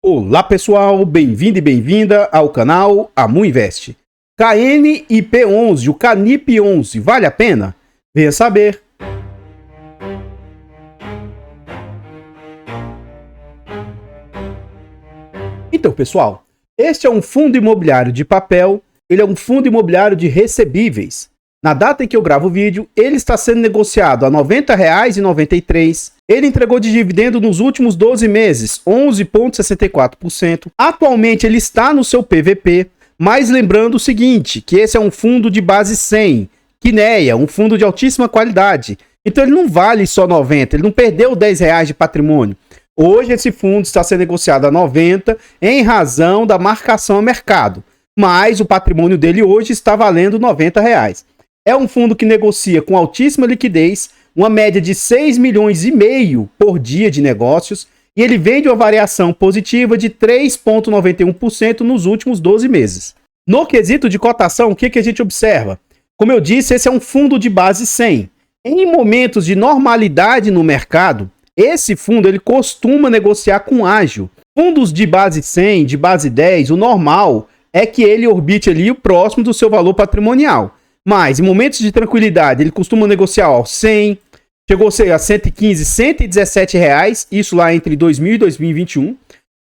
Olá pessoal, bem-vindo e bem-vinda ao canal Amu Invest. KNIP11, o CANIP11, vale a pena? Venha saber. Então pessoal, este é um fundo imobiliário de papel, ele é um fundo imobiliário de recebíveis. Na data em que eu gravo o vídeo, ele está sendo negociado a R$ 90,93. Ele entregou de dividendo nos últimos 12 meses, 11,64%. Atualmente ele está no seu PVP, mas lembrando o seguinte, que esse é um fundo de base 100, Quineia, um fundo de altíssima qualidade. Então ele não vale só 90, ele não perdeu R$10 de patrimônio. Hoje esse fundo está sendo negociado a 90 em razão da marcação a mercado, mas o patrimônio dele hoje está valendo R$ 90. É um fundo que negocia com altíssima liquidez, uma média de 6,5 milhões por dia de negócios, e ele vende uma variação positiva de 3,91% nos últimos 12 meses. No quesito de cotação, o que a gente observa? Como eu disse, esse é um fundo de base 100. Em momentos de normalidade no mercado, esse fundo ele costuma negociar com ágio. Fundos de base 100, de base 10, o normal é que ele orbite ali o próximo do seu valor patrimonial. Mas em momentos de tranquilidade, ele costuma negociar aos 100, chegou a 115, 117 reais, isso lá entre 2000 e 2021.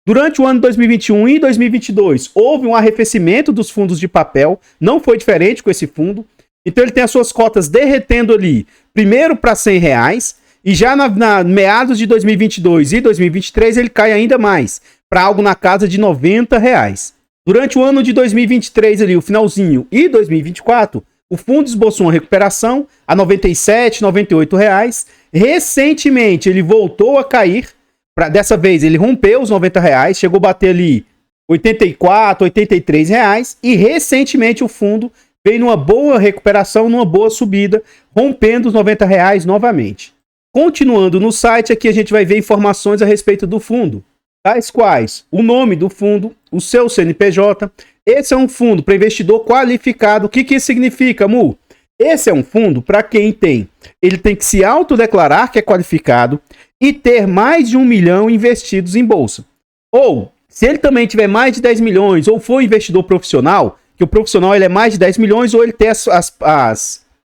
Durante o ano de 2021 e 2022, houve um arrefecimento dos fundos de papel, não foi diferente com esse fundo. Então ele tem as suas cotas derretendo ali, primeiro para 100 reais, e já na meados de 2022 e 2023 ele cai ainda mais, para algo na casa de 90 reais. Durante o ano de 2023, ali, o finalzinho, e 2024, o fundo esboçou uma recuperação a 97, 98 reais. Recentemente, ele voltou a cair. Dessa vez, ele rompeu os 90 reais, chegou a bater ali 84, 83 reais. E recentemente, o fundo veio numa boa recuperação, numa boa subida, rompendo os 90 reais novamente. Continuando no site, aqui a gente vai ver informações a respeito do fundo, tais quais o nome do fundo, o seu CNPJ. Esse é um fundo para investidor qualificado. O que isso significa, Mu? Esse é um fundo para quem tem. Ele tem que se autodeclarar que é qualificado e ter mais de 1 milhão investidos em bolsa. Ou, se ele também tiver mais de 10 milhões ou for investidor profissional, que o profissional ele é mais de 10 milhões ou ele tem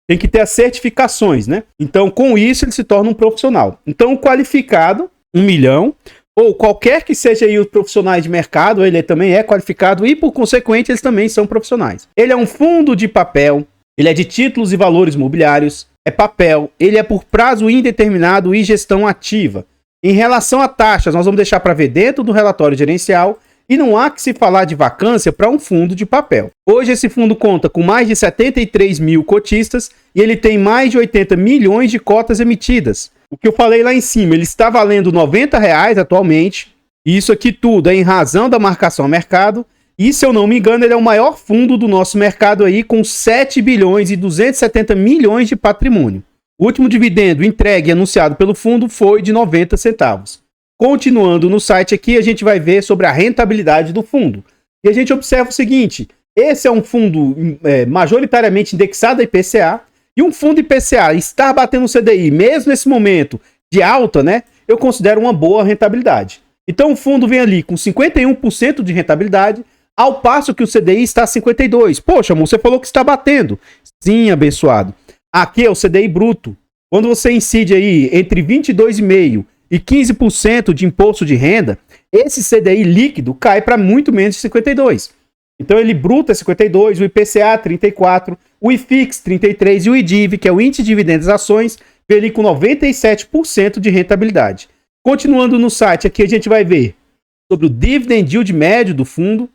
tem que ter as certificações, né? Então, com isso, ele se torna um profissional. Então, o qualificado, 1 milhão, ou qualquer que seja aí os profissionais de mercado, ele também é qualificado e, por consequente, eles também são profissionais. Ele é um fundo de papel, ele é de títulos e valores mobiliários, é papel, ele é por prazo indeterminado e gestão ativa. Em relação a taxas, nós vamos deixar para ver dentro do relatório gerencial e não há que se falar de vacância para um fundo de papel. Hoje esse fundo conta com mais de 73 mil cotistas e ele tem mais de 80 milhões de cotas emitidas. O que eu falei lá em cima, ele está valendo R$ 90 atualmente. E isso aqui tudo é em razão da marcação a mercado. E se eu não me engano, ele é o maior fundo do nosso mercado aí, com 7 bilhões e 270 milhões de patrimônio. O último dividendo entregue e anunciado pelo fundo foi de 90 centavos. Continuando no site aqui, a gente vai ver sobre a rentabilidade do fundo. E a gente observa o seguinte, esse é um fundo majoritariamente indexado a IPCA. E um fundo IPCA estar batendo o CDI, mesmo nesse momento de alta, né? Eu considero uma boa rentabilidade. Então o fundo vem ali com 51% de rentabilidade, ao passo que o CDI está a 52%. Poxa, amor, você falou que está batendo. Sim, abençoado. Aqui é o CDI bruto. Quando você incide aí entre 22,5% e 15% de imposto de renda, esse CDI líquido cai para muito menos de 52%. Então ele bruto é 52%, o IPCA 34%, o IFIX 33% e o IDIV, que é o Índice de Dividendos das Ações, veio ali com 97% de rentabilidade. Continuando no site, aqui a gente vai ver sobre o Dividend Yield médio do fundo,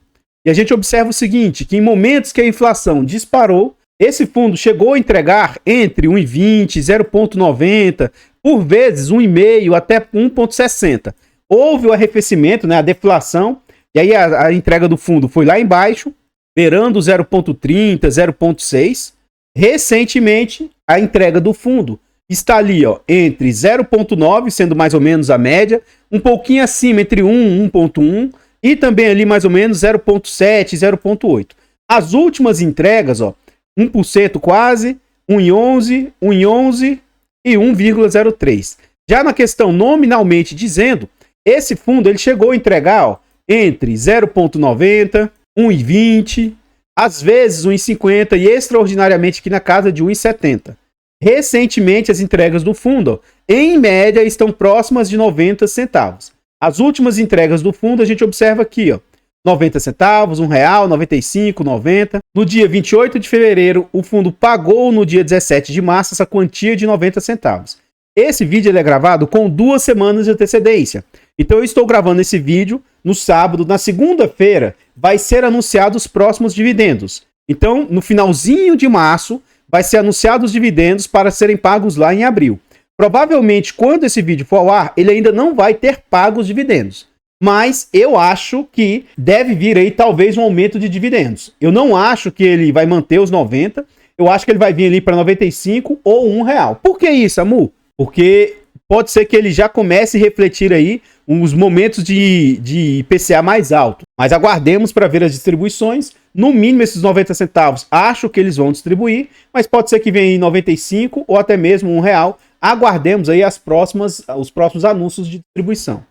e a gente observa o seguinte, que em momentos que a inflação disparou, esse fundo chegou a entregar entre 1,20, 0,90, por vezes 1,5 até 1,60. Houve o arrefecimento, né, a deflação, e aí a entrega do fundo foi lá embaixo, beirando 0,30, 0,6. Recentemente, a entrega do fundo está ali, ó, entre 0,9, sendo mais ou menos a média, um pouquinho acima, entre 1 e 1,1, e também ali mais ou menos 0,7, 0,8. As últimas entregas, ó, 1% quase, 1,11, 1,11 e 1,03. Já na questão nominalmente dizendo, esse fundo ele chegou a entregar, ó, entre 0,90, 1,20, às vezes 1,50 e extraordinariamente aqui na casa de 1,70. Recentemente, as entregas do fundo, em média, estão próximas de 90 centavos. As últimas entregas do fundo, a gente observa aqui, ó, 90 centavos, R$1, 95, 90. No dia 28 de fevereiro, o fundo pagou no dia 17 de março essa quantia de 90 centavos. Esse vídeo ele é gravado com 2 semanas de antecedência. Então eu estou gravando esse vídeo no sábado. Na segunda-feira vai ser anunciado os próximos dividendos. Então, no finalzinho de março, vai ser anunciado os dividendos para serem pagos lá em abril. Provavelmente, quando esse vídeo for ao ar, ele ainda não vai ter pago os dividendos. Mas eu acho que deve vir aí talvez um aumento de dividendos. Eu não acho que ele vai manter os 90. Eu acho que ele vai vir ali para 95 ou R$1. Por que isso, Amu? Porque pode ser que ele já comece a refletir aí uns momentos de IPCA mais alto. Mas aguardemos para ver as distribuições. No mínimo esses 90 centavos, acho que eles vão distribuir, mas pode ser que venha em 95 ou até mesmo R$1. Aguardemos aí os próximos anúncios de distribuição.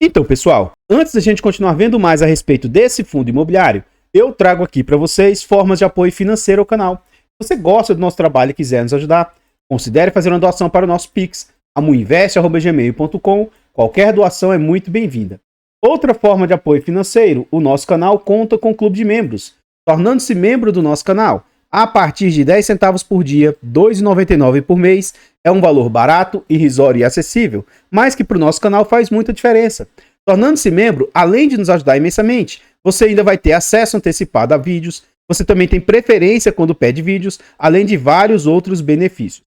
Então, pessoal, antes da gente continuar vendo mais a respeito desse fundo imobiliário, eu trago aqui para vocês formas de apoio financeiro ao canal. Se você gosta do nosso trabalho e quiser nos ajudar, considere fazer uma doação para o nosso Pix, amuinveste@gmail.com. Qualquer doação é muito bem-vinda. Outra forma de apoio financeiro, o nosso canal conta com o clube de membros. Tornando-se membro do nosso canal, a partir de 10 centavos por dia, R$ 2,99 por mês, é um valor barato, irrisório e acessível, mas que para o nosso canal faz muita diferença. Tornando-se membro, além de nos ajudar imensamente, você ainda vai ter acesso antecipado a vídeos, você também tem preferência quando pede vídeos, além de vários outros benefícios.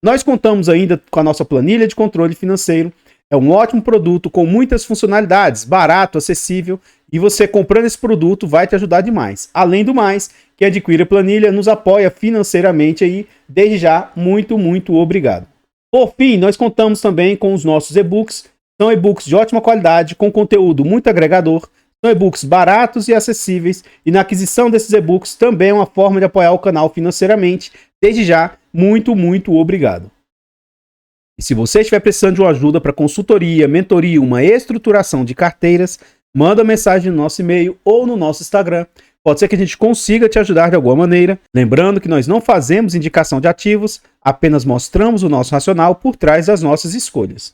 Nós contamos ainda com a nossa planilha de controle financeiro. É um ótimo produto com muitas funcionalidades, barato, acessível, e você comprando esse produto vai te ajudar demais. Além do mais, quem adquire a planilha nos apoia financeiramente aí, desde já, muito, muito obrigado. Por fim, nós contamos também com os nossos e-books. São e-books de ótima qualidade, com conteúdo muito agregador. São e-books baratos e acessíveis, e na aquisição desses e-books também é uma forma de apoiar o canal financeiramente. Desde já, muito, muito obrigado. E se você estiver precisando de uma ajuda para consultoria, mentoria, uma estruturação de carteiras, manda mensagem no nosso e-mail ou no nosso Instagram. Pode ser que a gente consiga te ajudar de alguma maneira. Lembrando que nós não fazemos indicação de ativos, apenas mostramos o nosso racional por trás das nossas escolhas.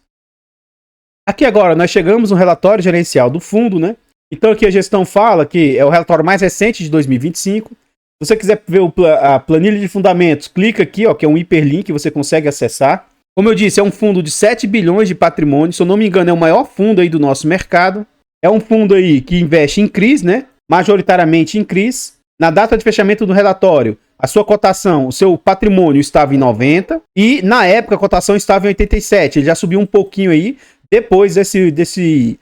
Aqui agora nós chegamos no relatório gerencial do fundo, né? Então aqui a gestão fala que é o relatório mais recente de 2025. Se você quiser ver a planilha de fundamentos, clica aqui, ó, que é um hiperlink que você consegue acessar. Como eu disse, é um fundo de 7 bilhões de patrimônio, se eu não me engano é o maior fundo aí do nosso mercado. É um fundo aí que investe em CRIs, né? Majoritariamente em CRIs. Na data de fechamento do relatório, a sua cotação, o seu patrimônio estava em 90 e na época a cotação estava em 87. Ele já subiu um pouquinho aí depois desse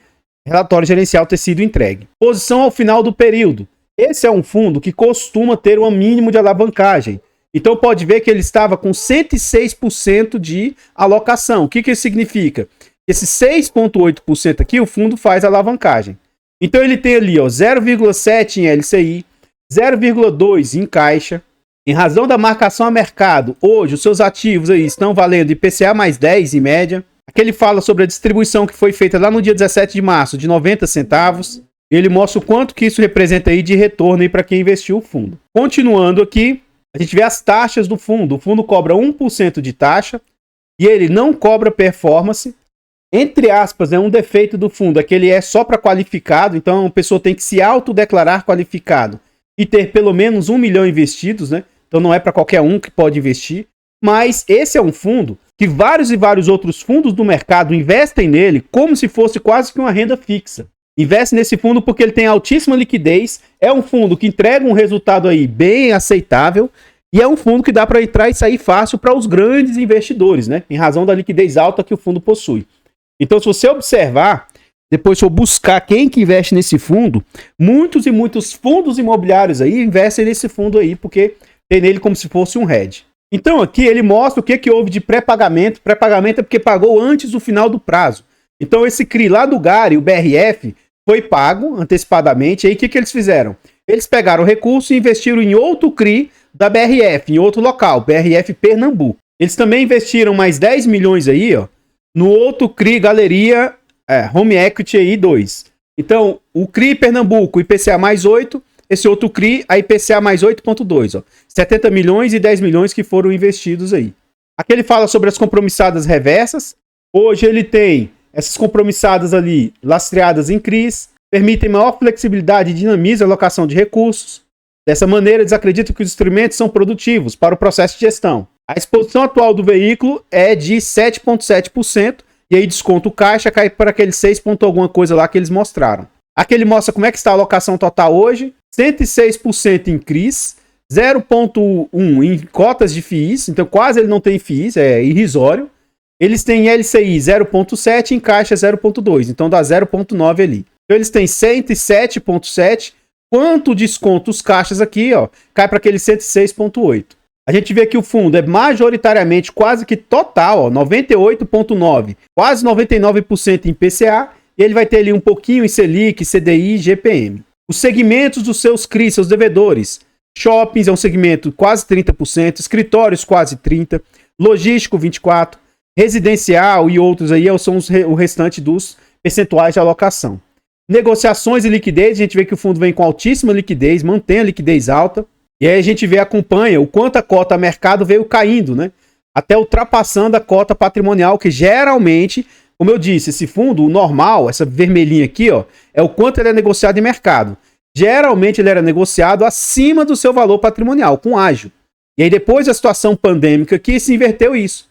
relatório gerencial ter sido entregue. Posição ao final do período. Esse é um fundo que costuma ter um mínimo de alavancagem. Então pode ver que ele estava com 106% de alocação. O que isso significa? Esse 6,8% aqui, o fundo faz alavancagem. Então ele tem ali 0,7 em LCI, 0,2 em caixa. Em razão da marcação a mercado, hoje os seus ativos aí estão valendo IPCA mais 10 em média. Aqui ele fala sobre a distribuição que foi feita lá no dia 17 de março de 90 centavos. Ele mostra o quanto que isso representa aí de retorno aí para quem investiu o fundo. Continuando aqui, a gente vê as taxas do fundo. O fundo cobra 1% de taxa e ele não cobra performance. Entre aspas, um defeito do fundo é que ele é só para qualificado, então a pessoa tem que se autodeclarar qualificado e ter pelo menos 1 milhão investidos, né? Então não é para qualquer um que pode investir. Mas esse é um fundo que vários e vários outros fundos do mercado investem nele como se fosse quase que uma renda fixa. Investe nesse fundo porque ele tem altíssima liquidez, é um fundo que entrega um resultado aí bem aceitável e é um fundo que dá para entrar e sair fácil para os grandes investidores, né? Em razão da liquidez alta que o fundo possui. Então, se você observar, depois for buscar quem que investe nesse fundo, muitos e muitos fundos imobiliários aí investem nesse fundo aí porque tem nele como se fosse um hedge. Então, aqui ele mostra o que houve de pré-pagamento. Pré-pagamento é porque pagou antes do final do prazo. Então, esse CRI lá do Gari, o BRF, foi pago antecipadamente. Aí o que eles fizeram? Eles pegaram o recurso e investiram em outro CRI da BRF, em outro local, BRF Pernambuco. Eles também investiram mais 10 milhões aí, ó, no outro CRI Galeria Home Equity aí 2. Então, o CRI Pernambuco, IPCA mais 8, esse outro CRI, a IPCA mais 8,2, ó. 70 milhões e 10 milhões que foram investidos aí. Aqui ele fala sobre as compromissadas reversas. Hoje ele tem essas compromissadas ali lastreadas em CRIs, permitem maior flexibilidade e dinamizam a alocação de recursos. Dessa maneira, eles acreditam que os instrumentos são produtivos para o processo de gestão. A exposição atual do veículo é de 7,7%, e aí desconto o caixa, cai para aquele 6 ponto alguma coisa lá que eles mostraram. Aqui ele mostra como é que está a alocação total hoje, 106% em CRIs, 0,1% em cotas de FIIs, então quase ele não tem FIIs, é irrisório. Eles têm LCI 0,7% em caixa 0,2%, então dá 0,9% ali. Então eles têm 107,7%, quanto desconto os caixas aqui, ó, cai para aquele 106,8%. A gente vê que o fundo é majoritariamente quase que total, 98,9%, quase 99% em PCA, e ele vai ter ali um pouquinho em Selic, CDI e GPM. Os segmentos dos seus CRIs, seus devedores: shoppings é um segmento quase 30%, escritórios quase 30%, logístico 24%, residencial e outros aí são o restante dos percentuais de alocação. Negociações e liquidez, a gente vê que o fundo vem com altíssima liquidez, mantém a liquidez alta. E aí a gente acompanha o quanto a cota a mercado veio caindo, né? Até ultrapassando a cota patrimonial, que geralmente, como eu disse, esse fundo, o normal, essa vermelhinha aqui, ó, é o quanto ele é negociado em mercado. Geralmente ele era negociado acima do seu valor patrimonial, com ágio. E aí depois da situação pandêmica aqui, se inverteu isso.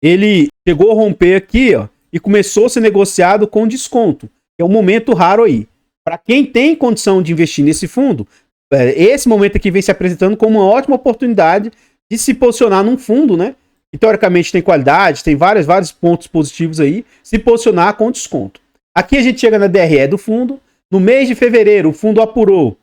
Ele chegou a romper aqui, ó, e começou a ser negociado com desconto. É um momento raro aí. Para quem tem condição de investir nesse fundo, esse momento aqui vem se apresentando como uma ótima oportunidade de se posicionar num fundo, né? Que teoricamente tem qualidade, tem vários pontos positivos aí, se posicionar com desconto. Aqui a gente chega na DRE do fundo. No mês de fevereiro, o fundo apurou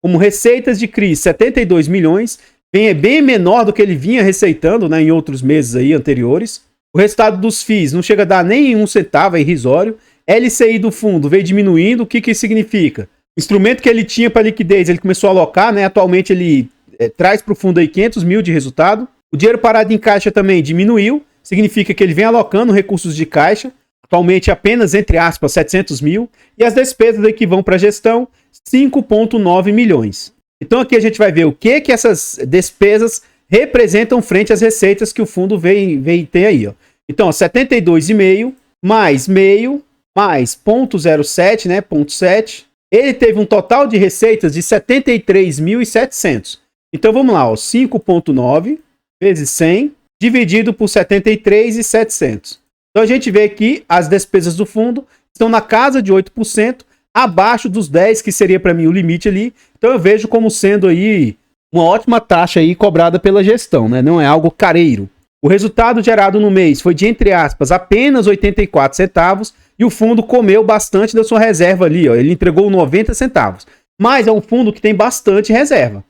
como receitas de CRI 72 milhões, bem menor do que ele vinha receitando, né, em outros meses aí anteriores. O resultado dos FIIs não chega a dar nem um centavo, é irrisório. LCI do fundo veio diminuindo. O que que isso significa? O instrumento que ele tinha para liquidez, ele começou a alocar, né? Atualmente ele traz para o fundo aí 500 mil de resultado. O dinheiro parado em caixa também diminuiu, significa que ele vem alocando recursos de caixa, atualmente apenas, entre aspas, 700 mil. E as despesas aí que vão para a gestão, 5,9 milhões. Então aqui a gente vai ver o que essas despesas representam frente às receitas que o fundo vem ter aí, ó. Então, 72,5 mais meio mais 0,07, né? 0,7. Ele teve um total de receitas de 73.700. Então vamos lá, 5,9 vezes 100 dividido por 73.700. Então a gente vê que as despesas do fundo estão na casa de 8%, abaixo dos 10%, que seria para mim o limite ali. Então eu vejo como sendo aí uma ótima taxa aí cobrada pela gestão, né? Não é algo careiro. O resultado gerado no mês foi de, entre aspas, apenas 84 centavos, e o fundo comeu bastante da sua reserva ali, ó. Ele entregou 90 centavos. Mas é um fundo que tem bastante reserva.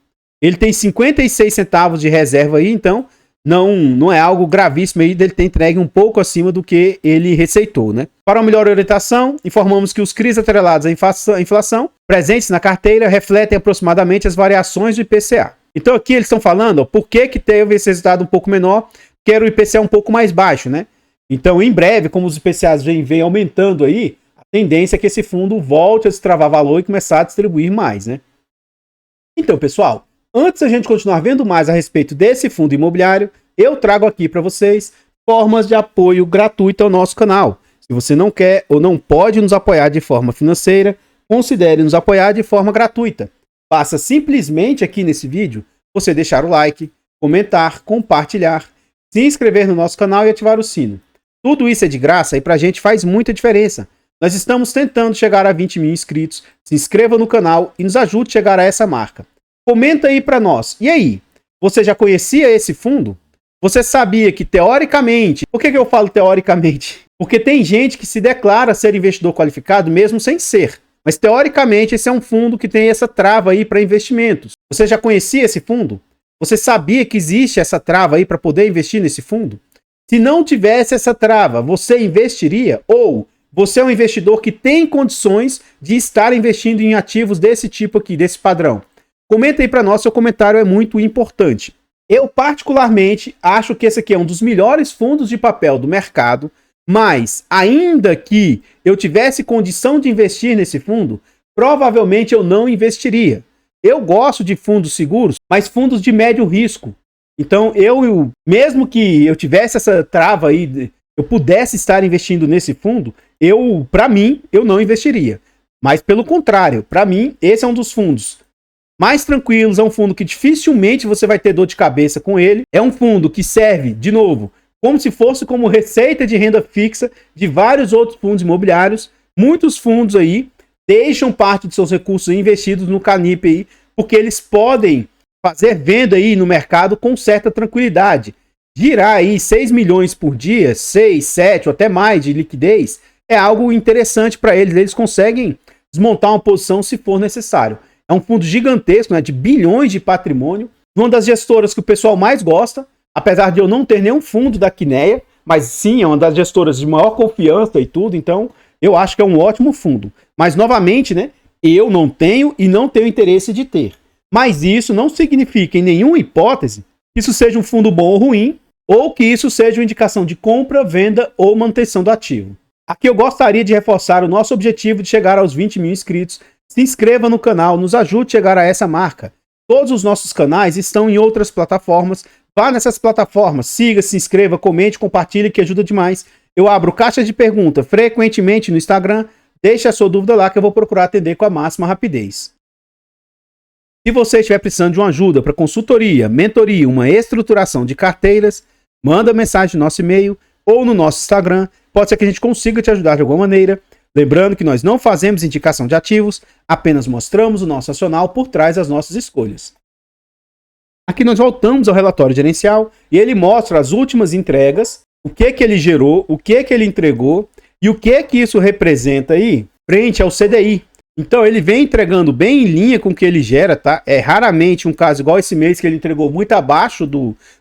Ele tem 56 centavos de reserva aí, então não é algo gravíssimo aí dele ter entregue um pouco acima do que ele receitou, né? Para uma melhor orientação, informamos que os CRIs atrelados à inflação presentes na carteira refletem aproximadamente as variações do IPCA. Então aqui eles estão falando, ó, por que teve esse resultado um pouco menor, que era o IPCA um pouco mais baixo, né? Então, em breve, como os IPCAs vêm aumentando aí, a tendência é que esse fundo volte a destravar valor e começar a distribuir mais, né? Então, pessoal, antes da gente continuar vendo mais a respeito desse fundo imobiliário, eu trago aqui para vocês formas de apoio gratuito ao nosso canal. Se você não quer ou não pode nos apoiar de forma financeira, considere nos apoiar de forma gratuita. Basta simplesmente aqui nesse vídeo você deixar o like, comentar, compartilhar, se inscrever no nosso canal e ativar o sino. Tudo isso é de graça e pra gente faz muita diferença. Nós estamos tentando chegar a 20 mil inscritos. Se inscreva no canal e nos ajude a chegar a essa marca. Comenta aí pra nós. E aí, você já conhecia esse fundo? Você sabia que teoricamente... Por que eu falo teoricamente? Porque tem gente que se declara ser investidor qualificado mesmo sem ser. Mas teoricamente esse é um fundo que tem essa trava aí para investimentos. Você já conhecia esse fundo? Você sabia que existe essa trava aí para poder investir nesse fundo? Se não tivesse essa trava, você investiria? Ou você é um investidor que tem condições de estar investindo em ativos desse tipo aqui, desse padrão? Comenta aí para nós, seu comentário é muito importante. Eu particularmente acho que esse aqui é um dos melhores fundos de papel do mercado. Mas, ainda que eu tivesse condição de investir nesse fundo, provavelmente eu não investiria. Eu gosto de fundos seguros, mas fundos de médio risco. Então, mesmo que eu tivesse essa trava aí, eu pudesse estar investindo nesse fundo, para mim, eu não investiria. Mas, pelo contrário, para mim, esse é um dos fundos mais tranquilos, é um fundo que dificilmente você vai ter dor de cabeça com ele. É um fundo que serve, de novo, como se fosse como receita de renda fixa de vários outros fundos imobiliários. Muitos fundos aí deixam parte de seus recursos investidos no Canip aí, porque eles podem fazer venda aí no mercado com certa tranquilidade. Girar aí 6 milhões por dia, 6, 7 ou até mais de liquidez, é algo interessante para eles. Eles conseguem desmontar uma posição se for necessário. É um fundo gigantesco, né, de bilhões de patrimônio. Uma das gestoras que o pessoal mais gosta, apesar de eu não ter nenhum fundo da Kinea, mas sim, é uma das gestoras de maior confiança e tudo, então eu acho que é um ótimo fundo. Mas, novamente, né, eu não tenho e não tenho interesse de ter. Mas isso não significa, em nenhuma hipótese, que isso seja um fundo bom ou ruim, ou que isso seja uma indicação de compra, venda ou manutenção do ativo. Aqui eu gostaria de reforçar o nosso objetivo de chegar aos 20 mil inscritos. Se inscreva no canal, nos ajude a chegar a essa marca. Todos os nossos canais estão em outras plataformas. Vá nessas plataformas, siga, se inscreva, comente, compartilhe, que ajuda demais. Eu abro caixa de pergunta frequentemente no Instagram. Deixe a sua dúvida lá que eu vou procurar atender com a máxima rapidez. Se você estiver precisando de uma ajuda para consultoria, mentoria, uma estruturação de carteiras, manda mensagem no nosso e-mail ou no nosso Instagram. Pode ser que a gente consiga te ajudar de alguma maneira. Lembrando que nós não fazemos indicação de ativos, apenas mostramos o nosso racional por trás das nossas escolhas. Aqui nós voltamos ao relatório gerencial e ele mostra as últimas entregas, o que ele gerou, o que ele entregou e o que isso representa aí frente ao CDI. Então ele vem entregando bem em linha com o que ele gera, tá? É raramente um caso igual esse mês que ele entregou muito abaixo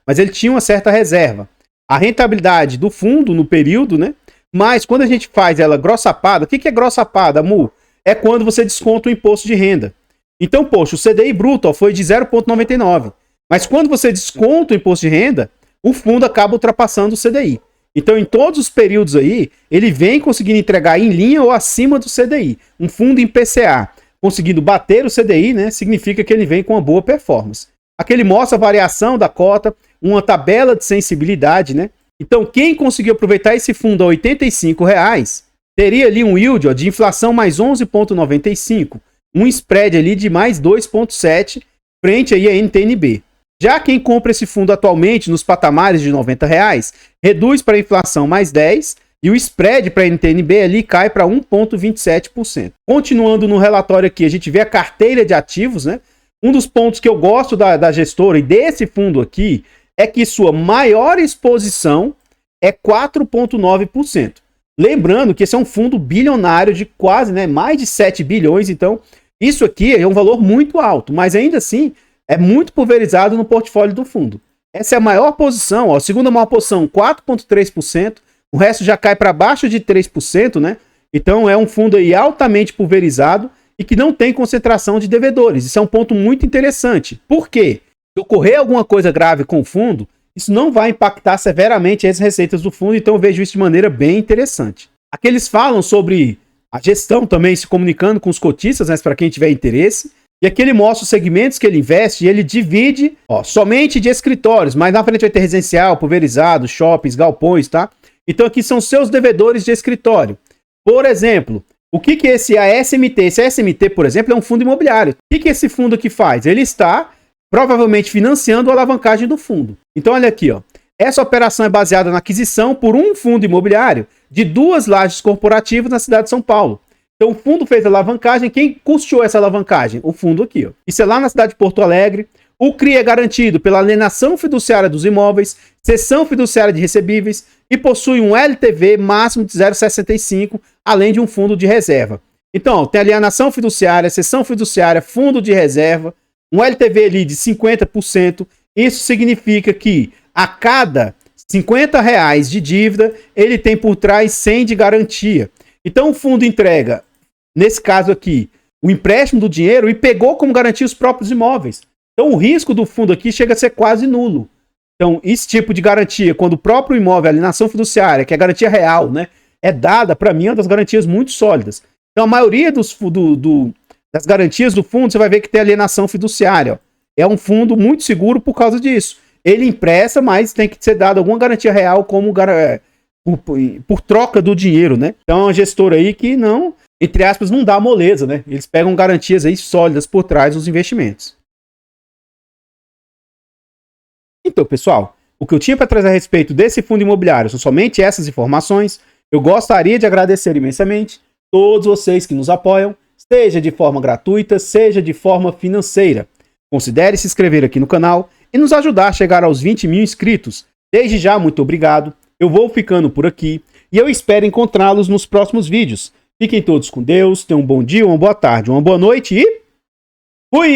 mas ele tinha uma certa reserva. A rentabilidade do fundo no período, né? Mas quando a gente faz ela grossapada, o que é grossapada, Mu? É quando você desconta o imposto de renda. Então, poxa, o CDI bruto foi de 0,99. Mas quando você desconta o imposto de renda, o fundo acaba ultrapassando o CDI. Então, em todos os períodos aí, ele vem conseguindo entregar em linha ou acima do CDI. Um fundo em PCA conseguindo bater o CDI, né, significa que ele vem com uma boa performance. Aqui ele mostra a variação da cota, uma tabela de sensibilidade, né? Então, quem conseguiu aproveitar esse fundo a R$ 85,00, teria ali um yield de inflação mais 11,95, um spread ali de mais 2,7 frente aí a NTNB. Já quem compra esse fundo atualmente nos patamares de R$ 90,00, reduz para a inflação mais 10 e o spread para a NTNB ali cai para 1,27%. Continuando no relatório aqui, a gente vê a carteira de ativos, né? Um dos pontos que eu gosto da gestora e desse fundo aqui é que sua maior exposição é 4,9%. Lembrando que esse é um fundo bilionário de quase, né, mais de 7 bilhões, então isso aqui é um valor muito alto, mas ainda assim é muito pulverizado no portfólio do fundo. Essa é a maior posição, ó, a segunda maior posição, 4,3%, o resto já cai para baixo de 3%, né? Então é um fundo aí altamente pulverizado e que não tem concentração de devedores. Isso é um ponto muito interessante. Por quê? Se ocorrer alguma coisa grave com o fundo, isso não vai impactar severamente as receitas do fundo, então eu vejo isso de maneira bem interessante. Aqui eles falam sobre a gestão também se comunicando com os cotistas, né, para quem tiver interesse, e aqui ele mostra os segmentos que ele investe e ele divide somente de escritórios, mas na frente vai ter residencial, pulverizado, shoppings, galpões, tá? Então aqui são seus devedores de escritório. Por exemplo, o que é esse ASMT? Esse ASMT, por exemplo, é um fundo imobiliário. O que esse fundo aqui faz? Ele está provavelmente financiando a alavancagem do fundo. Então olha aqui, ó. Essa operação é baseada na aquisição por um fundo imobiliário de 2 lajes corporativas na cidade de São Paulo. Então o fundo fez a alavancagem. Quem custeou essa alavancagem? O fundo aqui, ó. Isso é lá na cidade de Porto Alegre. O CRI é garantido pela alienação fiduciária dos imóveis, cessão fiduciária de recebíveis e possui um LTV máximo de 0,65, além de um fundo de reserva. Então, tem alienação fiduciária, cessão fiduciária, fundo de reserva, um LTV ali de 50%. Isso significa que a cada R$50 de dívida, ele tem por trás 100 de garantia. Então o fundo entrega, nesse caso aqui, o empréstimo do dinheiro e pegou como garantia os próprios imóveis. Então o risco do fundo aqui chega a ser quase nulo. Então, esse tipo de garantia, quando o próprio imóvel, a alienação fiduciária, que é a garantia real, né, é dada, para mim, é uma das garantias muito sólidas. Então, a maioria das garantias do fundo, você vai ver que tem alienação fiduciária. Ó. É um fundo muito seguro por causa disso. Ele empresta, mas tem que ser dado alguma garantia real como por troca do dinheiro, né? Então, é uma gestora aí que não, entre aspas, não dá moleza, né? Eles pegam garantias aí sólidas por trás dos investimentos. Então, pessoal, o que eu tinha para trazer a respeito desse fundo imobiliário são somente essas informações. Eu gostaria de agradecer imensamente todos vocês que nos apoiam, seja de forma gratuita, seja de forma financeira. Considere se inscrever aqui no canal e nos ajudar a chegar aos 20 mil inscritos. Desde já, muito obrigado. Eu vou ficando por aqui e eu espero encontrá-los nos próximos vídeos. Fiquem todos com Deus, tenham um bom dia, uma boa tarde, uma boa noite e... fui!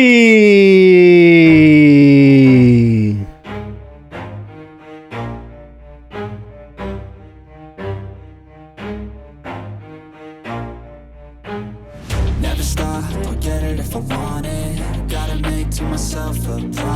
Never stop, I'll get it if I want it. Gotta make to myself a promise.